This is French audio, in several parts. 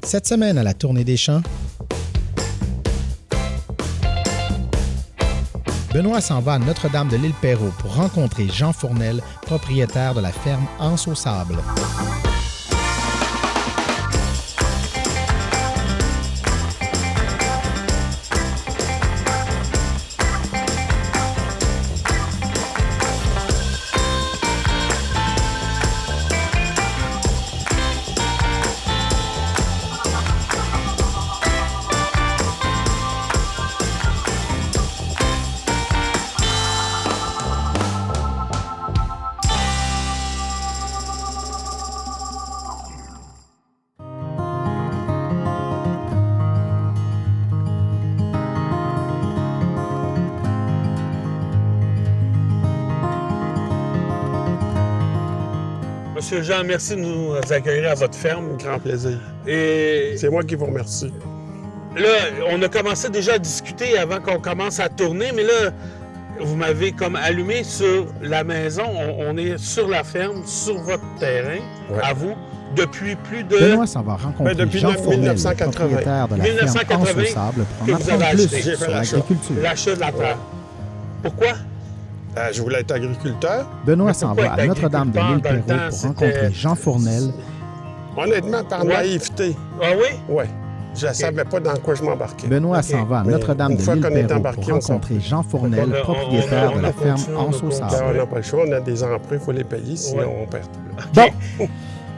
Cette semaine à la Tournée des Champs, Benoît s'en va à Notre-Dame de l'Île-Perrot pour rencontrer Jean Fournel, propriétaire de la ferme Anse au Sable. Monsieur Jean, merci de nous accueillir à votre ferme. Grand plaisir. Et C'est moi qui vous remercie. là, on a commencé déjà à discuter avant qu'on commence à tourner, mais là, vous m'avez comme allumé sur la maison. On est sur la ferme, sur votre terrain, Ouais. à vous, depuis plus de... Benoît s'en va rencontrer depuis Jean Fournel, 1980. propriétaire de la ferme Anse au 1980 Sable, pour que en vous apprendre avez plus acheté. J'ai sur fait l'achat. l'agriculture. l'achat de la terre. Pourquoi? Je voulais être agriculteur. Benoît Mais s'en pourquoi va à être Notre-Dame de agriculteur dans le l'Île-Perrot temps, pour c'était- rencontrer Jean Fournel, Honnêtement, par Ouais. naïveté. Ah oui? Ouais. Je ne savais pas dans quoi je m'embarquais. Benoît Ok. s'en va à Mais Notre-Dame une de fois qu'on est l'Île-Perrot embarqué, pour on s'en rencontrer Jean Fournel, On a- propriétaire on de a la ferme continué, Anse on au a Sable. continué. On n'a pas le choix, on a des emprunts, il faut les payer, sinon Ouais. on perd tout. là. Bon,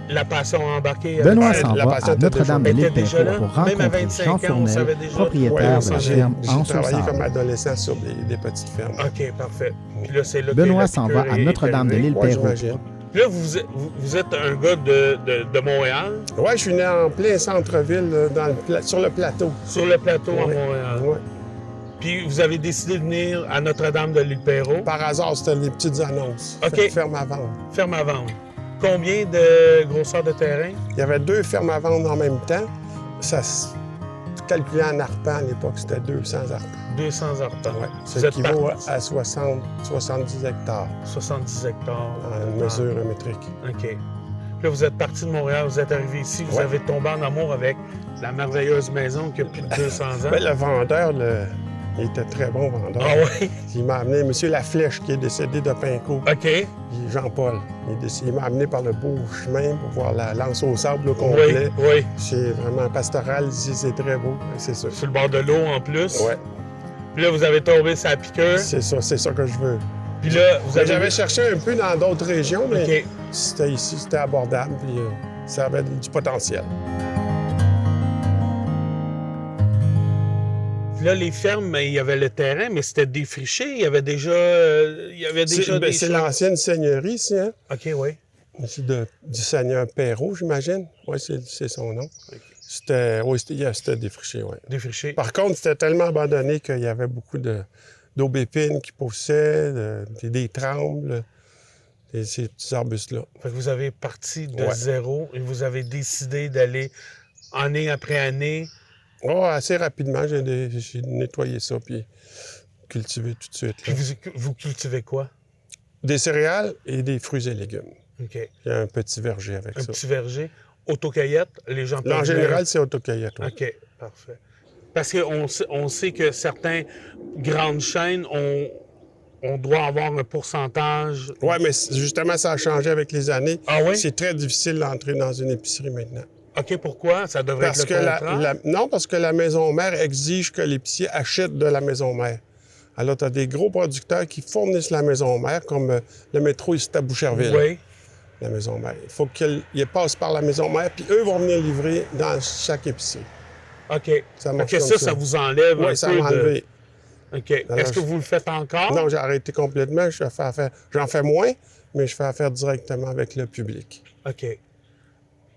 La passion embarquée. avec Benoît ça. s'en la va passion à était Notre-Dame de déjà- était déjà là. l'Île-Perrot pour Même à rencontrer 25 Jean ans, on Fournel, savait déjà. propriétaire de la j'ai ferme j'ai Anse au travaillé Sable. comme adolescent sur des petites fermes. OK, parfait. Puis là, c'est là que Benoît la s'en va piqûre à est Notre-Dame de arrivée. Ouais, l'Île-Perrot. j'imagine. Puis là, vous êtes un gars de Montréal, Ouais, je suis né en plein centre-ville, là, sur le plateau. sur le plateau à Ouais. Montréal. Ouais. Puis vous avez décidé de venir à Notre-Dame de l'Île-Perrot. Par hasard, c'était des petites annonces. OK. Ferme à vendre. Ferme à vendre. Combien de grosseur de terrain? Il y avait 2 fermes à vendre en même temps. Ça se calculait en arpents à l'époque, c'était 200 arpents. 200 arpents. Ouais. Vous Ça êtes équivaut parti- à 70 hectares 70 hectares. en mesure métrique. OK. Puis là, vous êtes parti de Montréal, vous êtes arrivé ici, vous Ouais. avez tombé en amour avec la merveilleuse maison qui a plus de 200 ans. Ben, le vendeur, il était très bon vendeur. Ah oui? Il m'a amené, M. Laflèche, qui est décédé de Pinco, OK. puis Jean-Paul. Il m'a amené par le beau chemin pour voir la lance au sable au complet. Oui, oui. C'est vraiment pastoral ici, c'est très beau, c'est ça. Sur le bord de l'eau en plus. Ouais, Puis là, vous avez tombé sa piqûre. c'est ça que je veux. Puis là, vous avez... J'avais cherché un peu dans d'autres régions, mais OK. c'était ici, c'était abordable, puis ça avait du potentiel. Puis là, les fermes, il y avait le terrain, mais c'était défriché. Il y avait déjà, C'est des c'est choses. l'ancienne seigneurie ici, hein? OK, oui. Ici du seigneur Perrault, j'imagine. Oui, c'est son nom. C'était défriché, oui. Défriché. Par contre, c'était tellement abandonné qu'il y avait beaucoup d'aubépines qui poussaient, des trembles, ces petits arbustes-là. Fait que vous avez parti de Ouais. zéro et vous avez décidé d'aller année après année. Oh, assez rapidement, j'ai nettoyé ça puis cultivé tout de suite. Puis là. vous cultivez quoi? Des céréales et des fruits et légumes. OK. Il y a un petit verger avec Un ça. petit verger. Autocueillette, les gens Là, en peuvent général, c'est autocueillette. ouais. OK, parfait. Parce qu'on sait que certaines grandes chaînes, on doit avoir un pourcentage. Oui, mais justement, ça a changé avec les années. Ah oui? C'est très difficile d'entrer dans une épicerie maintenant. OK, pourquoi? Ça devrait Parce être que le contraire. non, parce que la maison mère exige que l'épicier achète de la maison mère. Alors, tu as des gros producteurs qui fournissent la maison mère, comme le métro ici à Boucherville, Oui. la maison mère. Il faut qu'ils passent par la maison mère, puis eux vont venir livrer dans chaque épicerie. OK. Ça marche OK, comme ça, ça. ça vous enlève un Oui, ça peu m'a enlevé. OK. Alors, Est-ce que vous le faites encore? Non, j'ai arrêté complètement. J'en fais moins, mais je fais affaire directement avec le public. OK.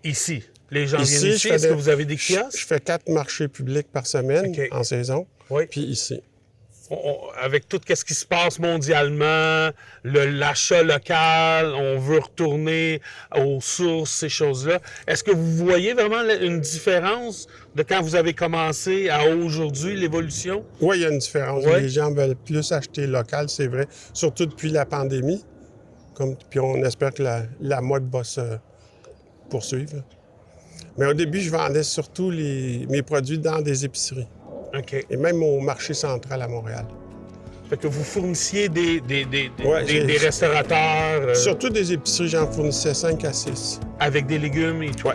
Ici. Les gens Ici, viennent je ici. fais Est-ce que des- vous avez des Je kiosques? fais 4 marchés publics par semaine OK. en saison, Oui. puis ici. Avec tout ce qui se passe mondialement, l'achat local, on veut retourner aux sources, ces choses-là. Est-ce que vous voyez vraiment une différence de quand vous avez commencé à aujourd'hui, l'évolution? Oui, il y a une différence. Ouais. Les gens veulent plus acheter local, c'est vrai, surtout depuis la pandémie. Puis on espère que la mode va se poursuivre. Mais au début, je vendais surtout mes produits dans des épiceries. OK. Et même au marché central à Montréal. Fait que vous fournissiez des Ouais, restaurateurs Surtout des épiceries, j'en fournissais 5 à 6. avec des légumes et tout. Ouais.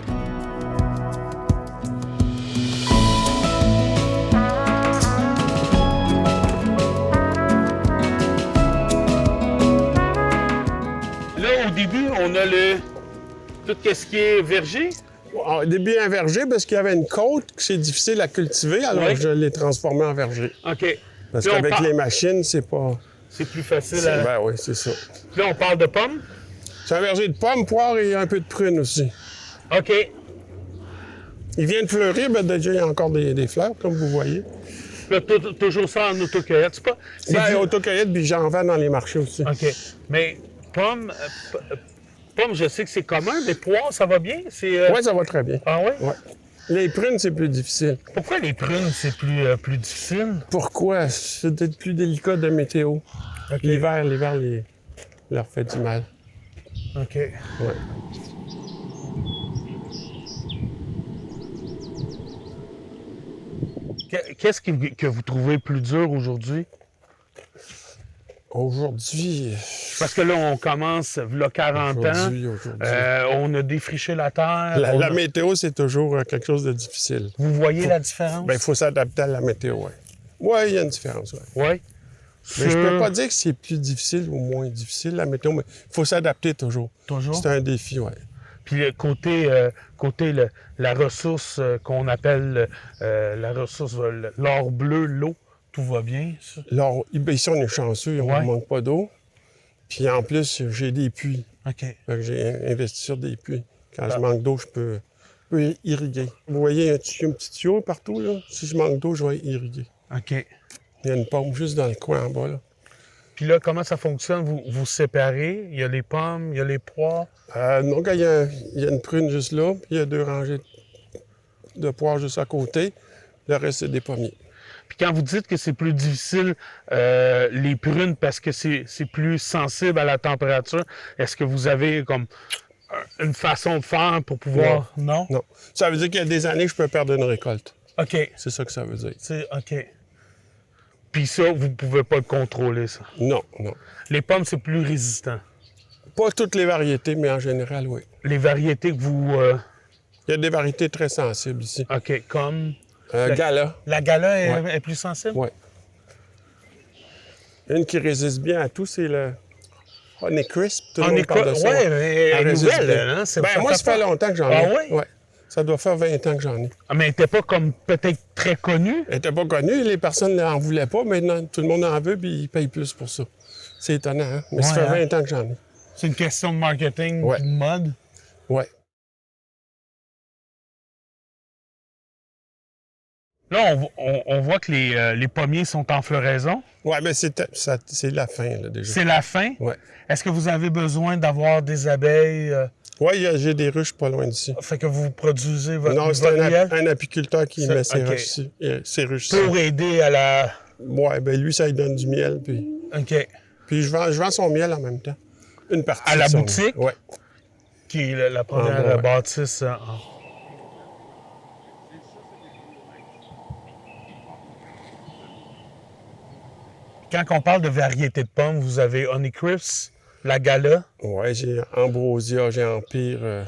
Là, au début, on a tout ce qui est verger. Au début, un verger, parce qu'il y avait une côte que c'est difficile à cultiver, alors Ouais. je l'ai transformé en verger. OK. Parce Là, on qu'avec parle- les machines, c'est pas... C'est plus facile à... Ben oui, c'est ça. Là, on parle de pommes. C'est un verger de pommes, poires et un peu de prunes aussi. OK. Il vient de fleurir, ben déjà, il y a encore des fleurs, comme vous voyez. Là, toujours ça en autocueillette, c'est pas... c'est Ben, du- autocueillette, puis j'en vends dans les marchés aussi. OK. Mais pommes, pommes, je sais que c'est commun, mais poires, ça va bien? C'est, Oui, ça va très bien. Ah ouais? Ouais. Les prunes, c'est plus difficile. Pourquoi les prunes, c'est plus difficile? Pourquoi? C'est peut-être plus délicat de météo. L'hiver, leur fait du mal. OK. Ouais. Qu'est-ce que vous trouvez plus dur aujourd'hui? Aujourd'hui, Parce que là, on commence, là, 40 ans. aujourd'hui. On a défriché la terre. La météo, c'est toujours quelque chose de difficile. Vous voyez la différence? Ben, il faut s'adapter à la météo, oui. Oui, il y a une différence, oui. Oui. Mais je peux pas dire que c'est plus difficile ou moins difficile, la météo, mais il faut s'adapter toujours. Toujours? C'est un défi, oui. Puis le côté la ressource qu'on appelle la ressource, l'or bleu, l'eau, tout va bien, ça? Alors, ici, on est chanceux, on Ouais. ne manque pas d'eau. Puis en plus, j'ai des puits. OK. Fait que j'ai investi sur des puits. Quand je manque d'eau, je peux irriguer. Vous voyez, il y a un petit tuyau partout, là. Si je manque d'eau, je vais irriguer. OK. Il y a une pompe juste dans le coin en bas, là. Puis là, comment ça fonctionne? Vous séparez? Il y a les pommes, il y a les poires. Donc, il y a une prune juste là, puis il y a 2 rangées de poires juste à côté. Le reste, c'est des pommiers. Puis quand vous dites que c'est plus difficile, les prunes, parce que c'est plus sensible à la température, est-ce que vous avez comme une façon de faire pour pouvoir... Non? Non. Ça veut dire qu'il y a des années, je peux perdre une récolte. OK. C'est ça que ça veut dire. OK. Puis ça, vous pouvez pas le contrôler, ça. Non, non. Les pommes, c'est plus résistant. Pas toutes les variétés, mais en général, oui. Les variétés que vous... Il y a des variétés très sensibles ici. OK, comme... Gala. La gala est, Ouais. est plus sensible? Oui. Une qui résiste bien à tout, c'est le Honeycrisp. Tout le monde parle de ça. Ouais, mais elle est résiste nouvelle, bien. hein? Moi, ça fait longtemps que j'en ai. Ah oui? Ouais. Ça doit faire 20 ans que j'en ai. Ah, mais elle n'était pas comme peut-être très connue. Elle n'était pas connue, les personnes n'en voulaient pas. Maintenant, tout le monde en veut, puis ils payent plus pour ça. C'est étonnant, hein? Mais ça Ouais, fait hein? 20 ans que j'en ai. C'est une question de marketing, Ouais. puis de mode. Ouais. Là, on voit que les pommiers sont en floraison. Ouais, mais c'est la fin, là, déjà. C'est la fin. Ouais. Est-ce que vous avez besoin d'avoir des abeilles? Ouais, j'ai des ruches pas loin d'ici. Fait que vous produisez votre Non, c'est miel un apiculteur qui Ça, met ses ok. ruches ici. Ses ruches ici. pour aider à la... Ouais, ben lui, ça lui donne du miel, puis... OK. Puis je vends son miel en même temps. Une partie À la de son boutique? miel. Ouais. Qui est la première En bas, ouais. bâtisse. Quand on parle de variété de pommes, vous avez Honeycrisp, la Gala. Ouais, j'ai Ambrosia, j'ai Empire,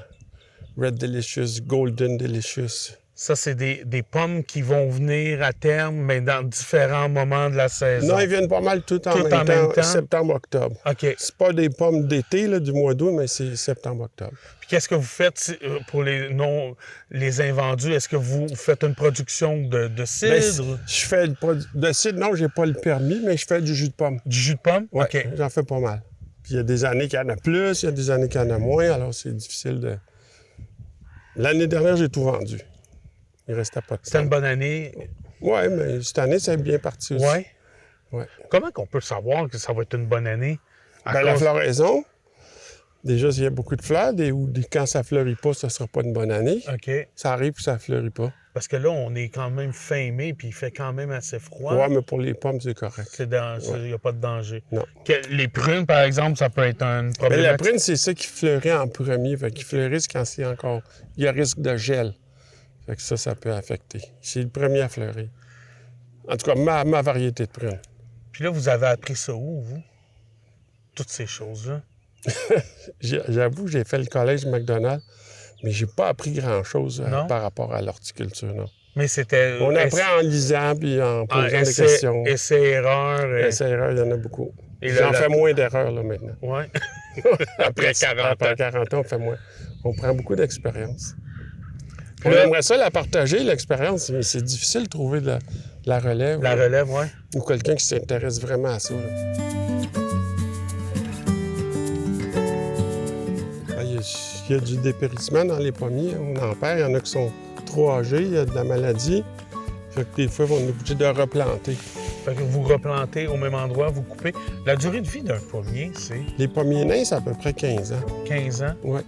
Red Delicious, Golden Delicious. Ça, c'est des pommes qui vont venir à terme, mais dans différents moments de la saison. Non, ils viennent pas mal tout en même temps, septembre-octobre. OK. C'est pas des pommes d'été, là, du mois d'août, mais c'est septembre-octobre. Puis qu'est-ce que vous faites pour les invendus? Est-ce que vous faites une production de cidre? Je fais de cidre, non, j'ai pas le permis, mais je fais du jus de pomme. Du jus de pomme? Ouais, OK. j'en fais pas mal. Puis il y a des années qu'il y en a plus, il y a des années qu'il y en a moins, alors c'est difficile de... L'année dernière, j'ai tout vendu. Il restait pas de C'était temps. une bonne année. Oui, mais cette année, c'est bien parti aussi. Oui. Ouais. Comment qu'on peut savoir que ça va être une bonne année? La floraison, déjà, s'il y a beaucoup de fleurs, quand ça fleurit pas, ça sera pas une bonne année. OK. Ça arrive puis ça fleurit pas. Parce que là, on est quand même fin mai, puis il fait quand même assez froid. Ouais, mais pour les pommes, c'est correct. Il n'y a pas de danger. Non. Les prunes, par exemple, ça peut être un problème. Mais la prune, c'est ça qui fleurit en premier. Fait qu'ils fleurissent quand c'est encore... Il y a risque de gel. Fait que ça peut affecter. C'est le premier à fleurir. En tout cas, ma variété de prune. Puis là, vous avez appris ça où, vous? Toutes ces choses-là? J'avoue, j'ai fait le collège McDonald's, mais j'ai pas appris grand-chose par rapport à l'horticulture, non. Mais c'était... On apprend en lisant puis en posant des questions. Essais-erreurs. Essais-erreurs, il y en a beaucoup. J'en fais moins d'erreurs, là, maintenant. Oui. Après 40 ans. Après 40 ans, on fait moins. On prend beaucoup d'expérience. On aimerait ça la partager, l'expérience, mais c'est difficile de trouver de la relève. La relève, oui. Ou quelqu'un qui s'intéresse vraiment à ça. Là. Il y a du dépérissement dans les pommiers. On en perd. Il y en a qui sont trop âgés. Il y a de la maladie. Fait que des fois, on est obligé de replanter. Fait que vous replantez au même endroit, vous coupez. La durée de vie d'un pommier, c'est... Les pommiers nains, c'est à peu près 15 ans. 15 ans? Oui.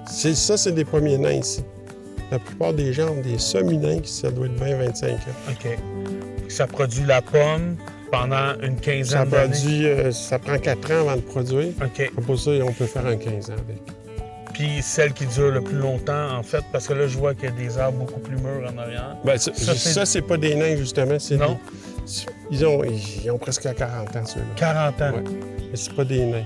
C'est des pommiers nains ici. La plupart des gens ont des semi-nains qui, ça doit être 20-25 ans. OK. Ça produit la pomme pendant une quinzaine d'années? Ça prend 4 ans avant de produire. OK. Pour ça, on peut faire un 15 ans avec. Puis celle qui dure le plus longtemps, en fait, parce que là, je vois qu'il y a des arbres beaucoup plus mûrs en arrière. Bien, ça c'est pas des nains, justement. Non? Ils ont presque 40 ans, ceux-là. 40 ans? Oui. Mais c'est pas des nains.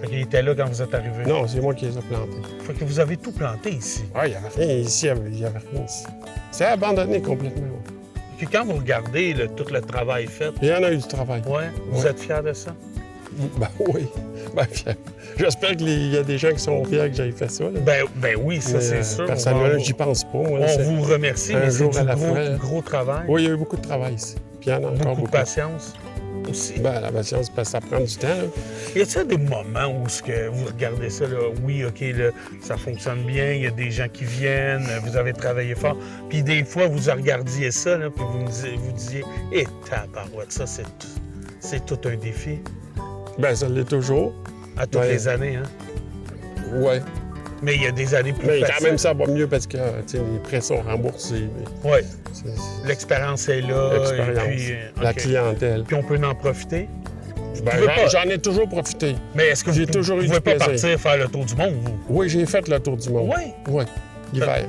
Fait qu'ils étaient là quand vous êtes arrivés? Non, c'est moi qui les ai plantés. Fait que vous avez tout planté ici? Ah, il n'y avait rien ici. Il y avait rien ici. C'est abandonné complètement. Puis quand vous regardez tout le travail fait... Il y en a eu du travail. Oui? Vous êtes fiers de ça? Ben oui. Ben, j'espère qu'il y a des gens qui sont fiers que j'aille fait ça. Là. Ben oui, ça c'est sûr. Personnellement, j'y pense pas. Moi, on vous remercie, mais c'est du gros travail. Oui, il y a eu beaucoup de travail ici. Puis il y en a encore beaucoup. De patience aussi. Ben, la patience, parce que ça prend du temps. Là. Y a-t-il des moments où vous regardez ça, là, oui, OK, là, ça fonctionne bien, il y a des gens qui viennent, vous avez travaillé fort, puis des fois, vous regardiez ça, là, puis vous disiez, hé, tabarouette, ça, c'est tout un défi. Ben ça l'est toujours. À toutes les années, hein? Oui. Mais il y a des années plus faciles. Mais quand même, ça va mieux parce que les prêts sont remboursés. Oui. L'expérience est là. L'expérience. Et puis, la clientèle. Puis on peut en profiter. Ben, j'en ai toujours profité. Mais est-ce que vous ne pouvez pas partir faire le tour du monde, vous? Oui, j'ai fait le tour du monde. Oui? Oui. L'hiver.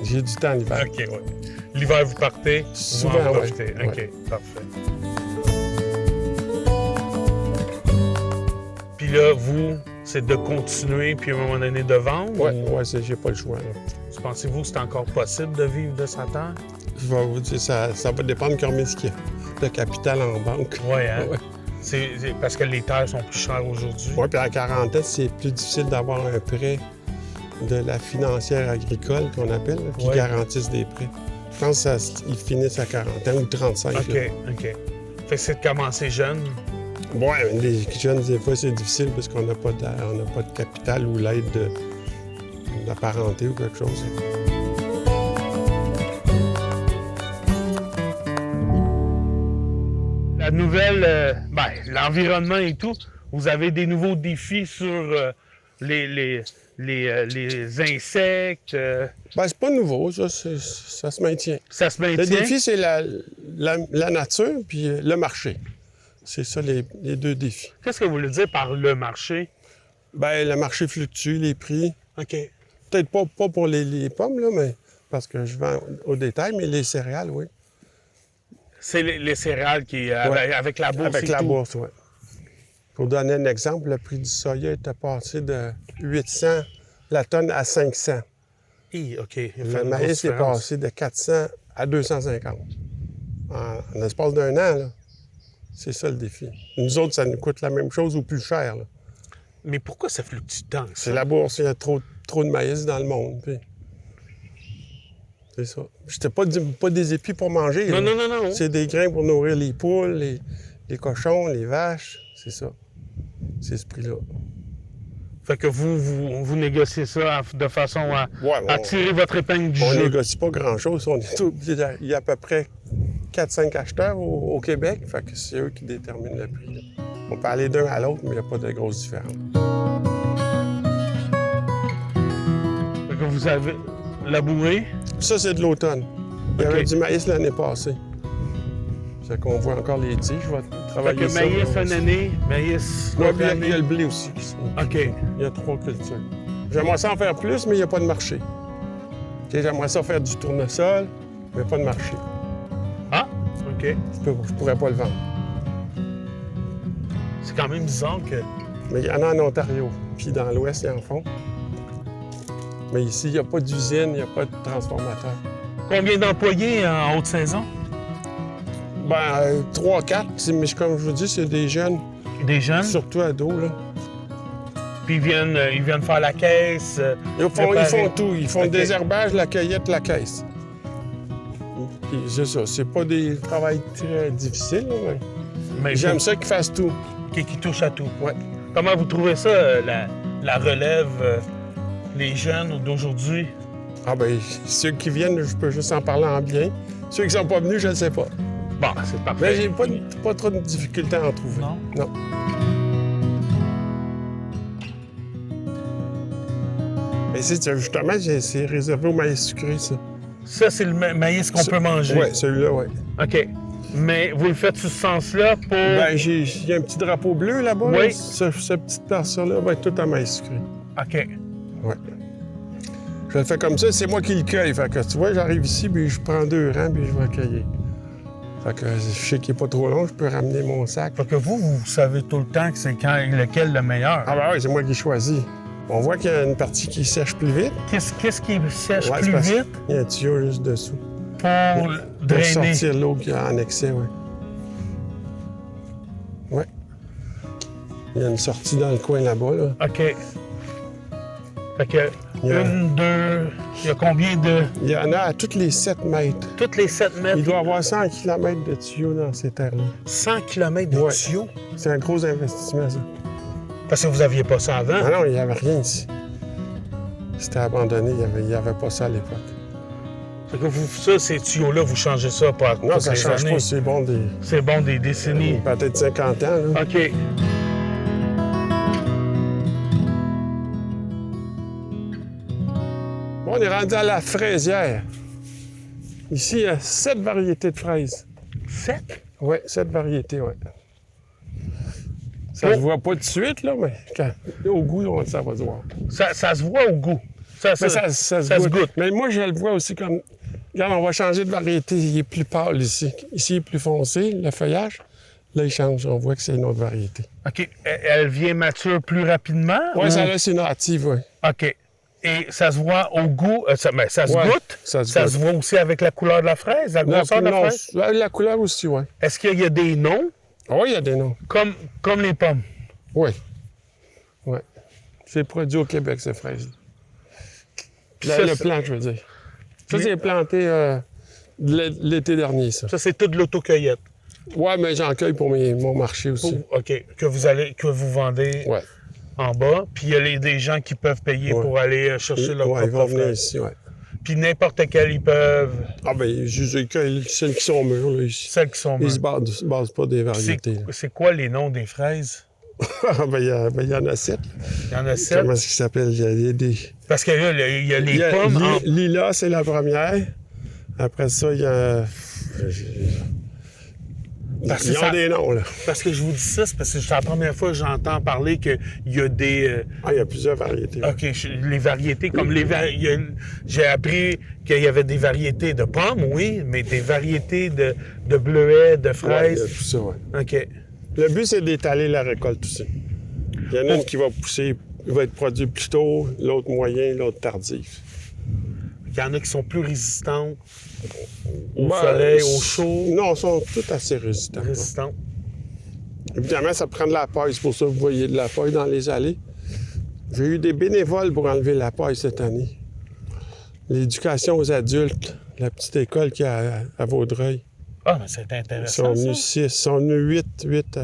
J'ai du temps l'hiver. OK, oui. L'hiver, vous partez, souvent, vous en profitez. Ouais. OK, parfait. Puis là, vous, c'est de continuer, puis à un moment donné, de vendre? Oui, j'ai pas le choix. Pensez-vous que c'est encore possible de vivre de sa terre? Je vais vous dire, ça va dépendre combien il y a de capital en banque. Oui, hein? Ouais. C'est parce que les terres sont plus chères aujourd'hui. Oui, puis à 40 ans, c'est plus difficile d'avoir un prêt de la financière agricole, qu'on appelle, là, qui garantissent des prêts. Je pense qu'ils finissent à 40 ans ou 35. OK, là. OK. Fait que c'est de commencer jeune. Oui, les jeunes, des fois, c'est difficile parce qu'on n'a pas de capital ou l'aide de la parenté ou quelque chose. La nouvelle, l'environnement et tout, vous avez des nouveaux défis sur les insectes. Ben, c'est pas nouveau, ça se maintient. Ça se maintient? Le défi, c'est la nature puis le marché. C'est ça, les deux défis. Qu'est-ce que vous voulez dire par le marché? Bien, le marché fluctue, les prix. OK. Peut-être pas pour les pommes, là, mais parce que je vends au détail, mais les céréales, oui. C'est les céréales qui, avec la bourse Avec et la tout. bourse, oui. Pour donner un exemple, le prix du soya était passé de 800 la tonne à 500. OK. Le maïs est passé de 400 à 250. En l'espace d'un an, là. C'est ça le défi. Nous autres, ça nous coûte la même chose ou plus cher. Là. Mais pourquoi ça fluctue tant que ça? C'est la bourse, il y a trop de maïs dans le monde. Puis... C'est ça. C'était pas des épis pour manger. Non, là. non. C'est des grains pour nourrir les poules, les cochons, les vaches. C'est ça. C'est ce prix-là. Fait que vous négociez ça de façon à tirer votre épingle du jeu. On négocie pas grand-chose. Il y a à peu près 4-5 acheteurs au Québec. Fait que c'est eux qui déterminent le prix. Là. On peut aller d'un à l'autre, mais il n'y a pas de grosse différence. Fait que vous avez labouré? Ça, c'est de l'automne. Il y OK. avait du maïs l'année passée. Fait qu'on voit encore les tiges. Je vais Fait travailler que ça. maïs une année, maïs Ouais, l'autre puis il y année. a le blé aussi. OK. Il y a 3 cultures. J'aimerais ça en faire plus, mais il n'y a pas de marché. Tu sais, j'aimerais ça faire du tournesol, mais pas de marché. Ah, OK. Je pourrais pas le vendre. C'est quand même bizarre que... Mais il y en a en Ontario, puis dans l'Ouest, ils en font. Mais ici, il n'y a pas d'usine, il n'y a pas de transformateur. Combien d'employés en haute saison? Ben, 3-4, mais comme je vous dis, c'est des jeunes, Des jeunes? surtout ados, là. Puis ils viennent faire la caisse. Ils font préparer. tout. Ils font OK. le désherbage, la cueillette, la caisse. Puis c'est ça. C'est pas des travails très difficiles, là, mais Mais j'aime ça qu'ils fassent tout. qui touche à tout. Ouais. Comment vous trouvez ça, la relève, les jeunes d'aujourd'hui? Ah ben, ceux qui viennent, je peux juste en parler en bien. Ceux qui sont pas venus, je ne sais pas. Bon, c'est parfait. Mais j'ai pas trop de difficultés à en trouver. Non? Non. Mais c'est justement, c'est réservé au maïs sucré, ça. Ça, c'est le maïs qu'on peut manger. Oui, celui-là, oui. OK. Mais vous le faites sous ce sens-là pour... Ben, il y a un petit drapeau bleu là-bas. Oui. Là. Cette petite parcelle-là va être tout en maïs sucré. OK. Oui. Je le fais comme ça, c'est moi qui le cueille. Fait que tu vois, j'arrive ici, puis je prends 2 rangs, puis je vais cueillir. Fait que je sais qu'il n'est pas trop long, je peux ramener mon sac. Fait que vous savez tout le temps que c'est lequel le meilleur. Ah ben oui, c'est moi qui choisis. On voit qu'il y a une partie qui sèche plus vite. Qu'est-ce qui sèche Ouais, c'est plus parce vite qu'il y a un tuyau juste dessous. pour Pour drainer? sortir l'eau qu'il y a en excès, oui. Oui. Il y a une sortie dans le coin là-bas, là. OK. Fait que Yeah. 1, 2... Il y a combien de... Il y en a à toutes les 7 mètres. Toutes les 7 mètres, Il doit y avoir 100 km de tuyaux dans ces terres-là. 100 km de Ouais. tuyaux? C'est un gros investissement, ça. Parce que vous aviez pas ça avant. Ah non, il n'y avait rien ici. C'était abandonné, il n'y avait pas ça à l'époque. Fait que ça, ces tuyaux-là, vous changez ça pas Non, toutes ça les change années. pas, c'est bon C'est bon des décennies. peut-être 50 ans, là. OK. Bon, on est rendu à la fraisière. Ici, il y a 7 variétés de fraises. 7? Oui, 7 variétés, oui. Ça Oh. se voit pas tout de suite, là, mais au goût, ça va se voir. Ça se voit au goût. Ça Mais ça se se goûte. goûte. Mais moi, je le vois aussi comme... Regarde, on va changer de variété. Il est plus pâle ici. Ici, il est plus foncé, le feuillage. Là, il change. On voit que c'est une autre variété. OK. Elle vient mature plus rapidement? Oui, ou- ça là, c'est native, oui. OK. Et ça se voit au goût, ça se Ouais, goûte? ça se goûte. se voit aussi avec la couleur de la fraise, la grosseur de la non, fraise? la couleur aussi, oui. Est-ce qu'il y a des noms Oui, il y a des noms. comme les pommes? Oui. Oui. C'est produit au Québec, ces fraises. Ça, Le c'est- plant, je veux dire. Ça, Mais- c'est planté l'été dernier, ça. Ça, c'est tout de l'autocueillette. Oui, mais j'en cueille pour mon marché aussi. OK. Que vous vendez Oui. en bas. Puis il y a des gens qui peuvent payer Ouais. pour aller chercher leur Ouais, ils vont propre venir fraise. ici, oui. Puis n'importe quel, ils peuvent. Ah, bien, je cueille celles qui sont mûres, là, ici. Celles qui sont Ils mûres. ne se basent pas des variétés. C'est quoi les noms des fraises? Ah, ben, il y en a 7. Il y en a 7. Comment est-ce qu'ils s'appellent? Il y a des... Parce que là, il y a les Il y a pommes. Lila, c'est la première. Après ça, il y a... Parce que Ils ont ça- des noms, là. Parce que je vous dis ça, c'est parce que c'est la première fois que j'entends parler qu'il y a des. Ah, il y a plusieurs variétés. OK, les variétés, comme j'ai appris qu'il y avait des variétés de pommes, oui, mais des variétés de bleuets, de Ouais, il y a fraises. tout ça, ouais. OK. Le but, c'est d'étaler la récolte aussi. Il y en a une qui va pousser, va être produite plus tôt, l'autre moyen, l'autre tardif. Il y en a qui sont plus résistantes au Ben, soleil, au chaud. Non, ils sont toutes assez résistants. ouais. Résistantes. Évidemment, ça prend de la paille. C'est pour ça que vous voyez de la paille dans les allées. J'ai eu des bénévoles pour enlever la paille cette année. L'éducation aux adultes, la petite école qu'il y a à Vaudreuil. Ah, mais c'est Ils intéressant. sont venus Ça. 6, ils sont venus 8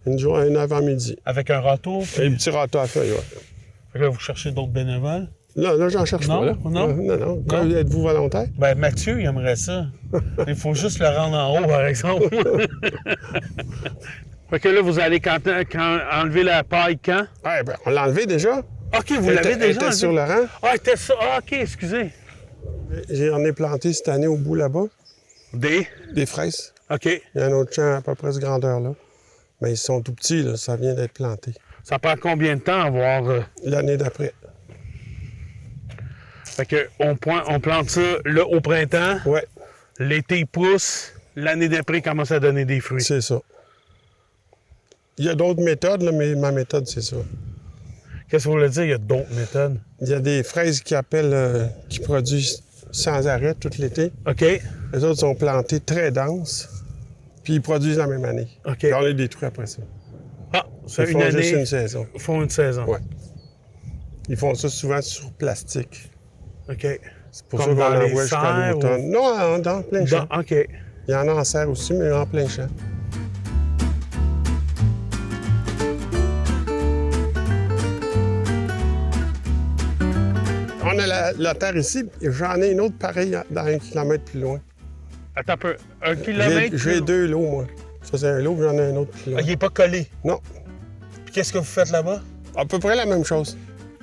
une avant-midi. Avec un râteau. Et Puis... un petit râteau à feuilles, ouais. Fait que là, vous cherchez d'autres bénévoles. Là, j'en cherche Non, pas, là. non. Non. Quand êtes-vous volontaire? Ben, Mathieu, il aimerait ça. Il faut juste le rendre en haut, par exemple. Fait que là, vous allez quand enlever la paille quand? Ouais, ben, on l'a enlevé déjà. OK, vous l'avez Elle déjà était enlevé? sur le rang. Ah, était ça. Ah, OK, excusez. J'en ai planté cette année au bout là-bas, Des? des fraises. OK. Il y a un autre champ à peu près de cette grandeur-là. Mais ils sont tout petits, là. Ça vient d'être planté. Ça prend combien de temps à voir? L'année d'après. Fait que on plante ça là au printemps, Ouais, l'été il pousse, l'année d'après il commence à donner des fruits. c'est ça. Il y a d'autres méthodes, là, mais ma méthode, c'est ça. Qu'est-ce que vous voulez dire? Il y a d'autres méthodes. Il y a des fraises qui produisent sans arrêt tout l'été. OK. Les autres sont plantées très denses, puis ils produisent la même année. OK. Puis on les détruit après ça. Ah, ça Ils une font année. juste une saison. Ils font une saison. Ouais. Ils font ça souvent sur plastique. OK. C'est pour Comme ça qu'on dans les envoie jusqu'à serres l'automne. Non, dans plein champ. OK. Il y en a en serre aussi, mais en plein champ. On a la terre ici, et j'en ai une autre pareille dans 1 kilomètre plus loin. Attends un peu. 1 kilomètre? J'ai deux lots, moi. Ça, c'est un lot, puis j'en ai un autre plus loin. Ah, il n'est pas collé. Non, Puis qu'est-ce que vous faites là-bas? à peu près la même chose.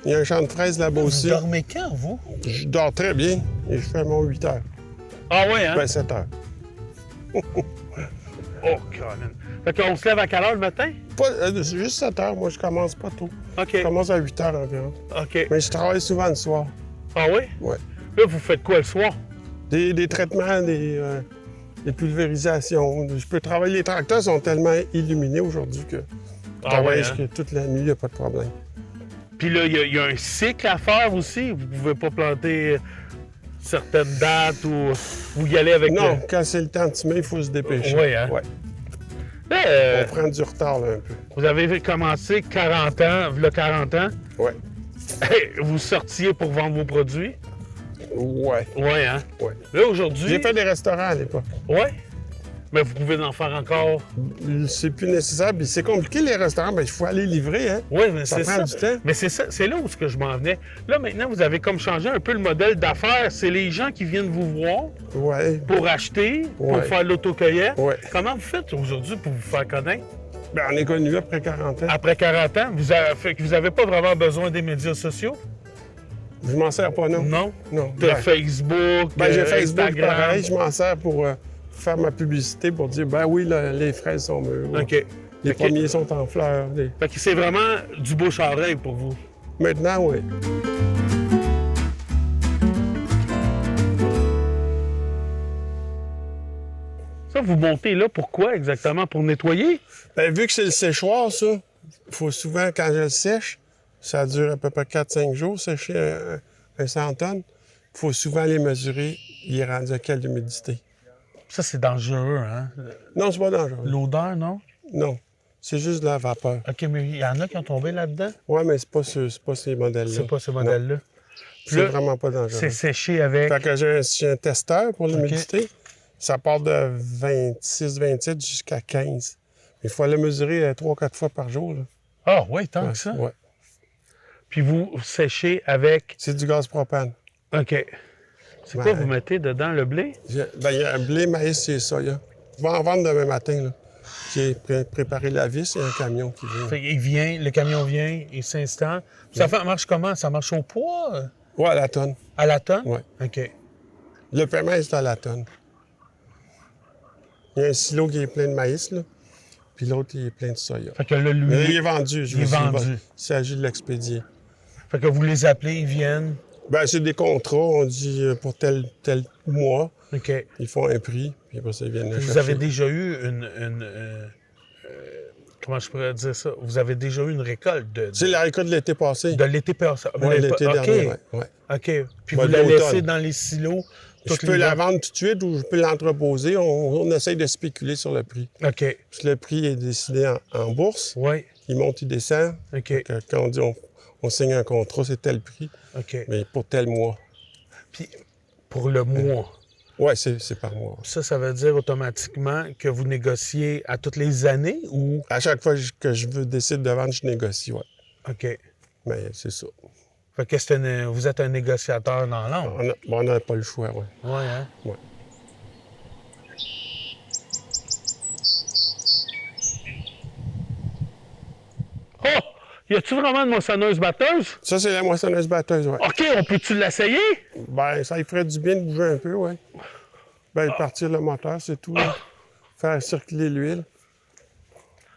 Il y a un champ de fraises là-bas Vous aussi. dormez quand, vous? Je dors très bien et je fais mon 8 heures. Ah ouais, hein? Ben, 7 heures. Oh, Colin. Fait qu'on se lève à quelle heure le matin? C'est juste 7 heures. Moi, je commence pas tôt. OK. Je commence à 8 heures environ. OK. Mais je travaille souvent le soir. Ah oui? Ouais. Là, vous faites quoi le soir? Des traitements, des pulvérisations. Je peux travailler. Les tracteurs sont tellement illuminés aujourd'hui que je travaille ouais, hein? toute la nuit, il n'y a pas de problème. Puis là, il y a un cycle à faire aussi. Vous pouvez pas planter certaines dates ou vous y allez avec... Non, quand c'est le temps de semer, il faut se dépêcher. Oui, hein? Ouais. Là, On prend du retard là, un peu. vous avez commencé 40 ans, v'là 40 ans. Ouais. Vous sortiez pour vendre vos produits. Ouais. Oui, hein? Ouais. Là, aujourd'hui... J'ai fait des restaurants à l'époque. Oui? Mais vous pouvez en faire encore. C'est plus nécessaire. Puis c'est compliqué, les restaurants. Ben, il faut aller livrer, hein? Oui, mais Ça c'est prend ça. du temps. Mais c'est ça, c'est là où ce que je m'en venais. Là, maintenant, vous avez comme changé un peu le modèle d'affaires. C'est les gens qui viennent vous voir Ouais. pour acheter, pour Ouais. faire l'autocueillette. Ouais. Comment vous faites aujourd'hui pour vous faire connaître? Ben, on est connus après 40 ans. Après 40 ans, fait que vous n'avez pas vraiment besoin des médias sociaux? Je m'en sers pas, non. Non? Non. De Facebook, Ben, j'ai Facebook Instagram. pareil. Je m'en sers pour faire ma publicité, pour dire, ben oui, là, les fraises sont mûres. OK. Les OK. pommiers sont en fleurs. Fait que c'est vraiment du bouche-à-oreille pour vous. Maintenant, oui. Ça, vous montez là, pourquoi exactement? Pour nettoyer? Ben, vu que c'est le séchoir, ça, il faut souvent, quand je le sèche, ça dure à peu près 4-5 jours, sécher un 100 tonnes. Il faut souvent les mesurer. Il est rendu à quelle humidité. Ça, c'est dangereux, hein? Non, c'est pas dangereux. L'odeur, non? Non. C'est juste de la vapeur. OK, mais il y en a qui ont tombé là-dedans? Ouais, mais c'est pas ces modèles-là. C'est pas ce modèle-là. Puis C'est là, vraiment pas dangereux. c'est séché avec... Fait que j'ai un testeur pour l'humidité. Ça part de 26-27 jusqu'à 15. Il faut le mesurer 3-4 fois par jour. Là. Ah oui, tant Ouais, que ça. ouais. Puis vous séchez avec... C'est du gaz propane. OK. C'est Ben, quoi vous mettez dedans, le blé? Ben, il y a un blé, maïs et soya. Je vais en vendre demain matin. Là. J'ai préparé la vis et un camion qui vient. Fait qu'il vient, le camion vient, il s'installe. Ça marche comment? Ça marche au poids? Ouais, à la tonne. À la tonne? Ouais. OK. Le paiement, c'est à la tonne. Il y a un silo qui est plein de maïs, là. Puis l'autre, il est plein de soya. Fait que là, lui... Mais il est vendu. il est vendu. Il s'agit de l'expédier. Fait que vous les appelez, ils viennent. Ben, c'est des contrats. On dit pour tel mois. OK. Ils font un prix, puis après ça, ils viennent le Vous chercher. avez déjà eu comment je pourrais dire ça? Vous avez déjà eu une récolte C'est la récolte de l'été passé. de l'été passé. Ouais, l'été OK. dernier, ouais. OK. Puis Ben, vous de la l'automne. laissez dans les silos. Je tout peux la l'hiver? vendre tout de suite ou je peux l'entreposer. On essaye de spéculer sur le prix. OK. Parce que le prix est décidé en bourse. Oui. Il monte, il descend. OK. Que quand on dit on signe un contrat, c'est tel prix, OK. mais pour tel mois. Puis pour le mois, Ouais, c'est par mois. ça veut dire automatiquement que vous négociez à toutes les années ou... À chaque fois que je décide de vendre, je négocie, ouais. OK. Mais c'est ça. Fait que vous êtes un négociateur dans l'ombre. On n'a pas le choix, ouais. Oui, hein? Ouais. Oh! Y a-tu vraiment une moissonneuse-batteuse? Ça, c'est la moissonneuse-batteuse, ouais. OK, on peut-tu l'essayer? Ben, ça lui ferait du bien de bouger un peu, ouais. Ben, partir le moteur, c'est tout. Là. Faire circuler l'huile.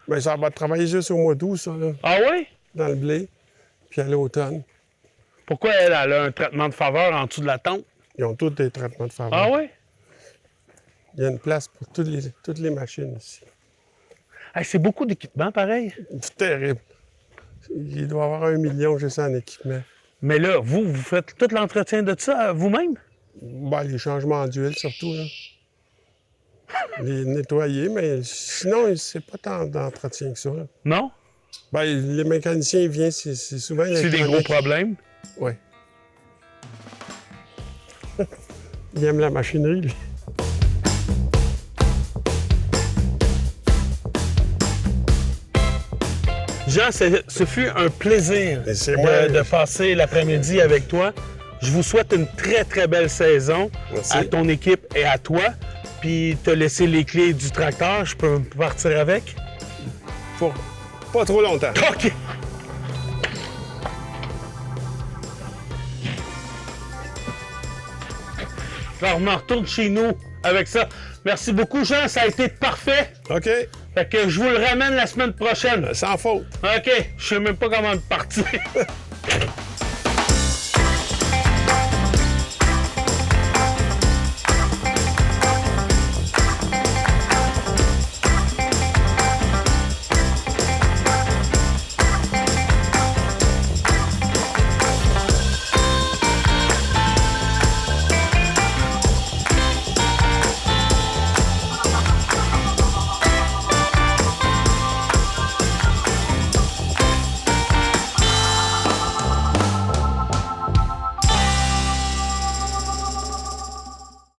Ben, ça va travailler juste au mois d'août, ça, là, Ah oui? dans le blé, puis à l'automne. Pourquoi elle a un traitement de faveur en dessous de la tente? Ils ont tous des traitements de faveur. Ah oui? Il y a une place pour toutes les machines ici. Hey, c'est beaucoup d'équipement, pareil. C'est terrible. Il doit y avoir 1 million juste en équipement. Mais là, vous faites tout l'entretien de ça vous-même? Ben, les changements d'huile, surtout, là. Les nettoyer, mais sinon, c'est pas tant d'entretien que ça, là. Non? Ben, les mécaniciens viennent, c'est souvent... C'est des gros problèmes. Oui. Il aime la machinerie, lui. Jean, ce fut un plaisir Et c'est moi. de passer l'après-midi avec toi. Je vous souhaite une très, très belle saison Merci. à ton équipe et à toi. Puis te laisser les clés du tracteur, je peux partir avec? Pour pas trop longtemps. OK! Alors, on en retourne chez nous avec ça. Merci beaucoup, Jean. Ça a été parfait. OK. Fait que je vous le ramène la semaine prochaine. Sans faute. OK. Je sais même pas comment partir.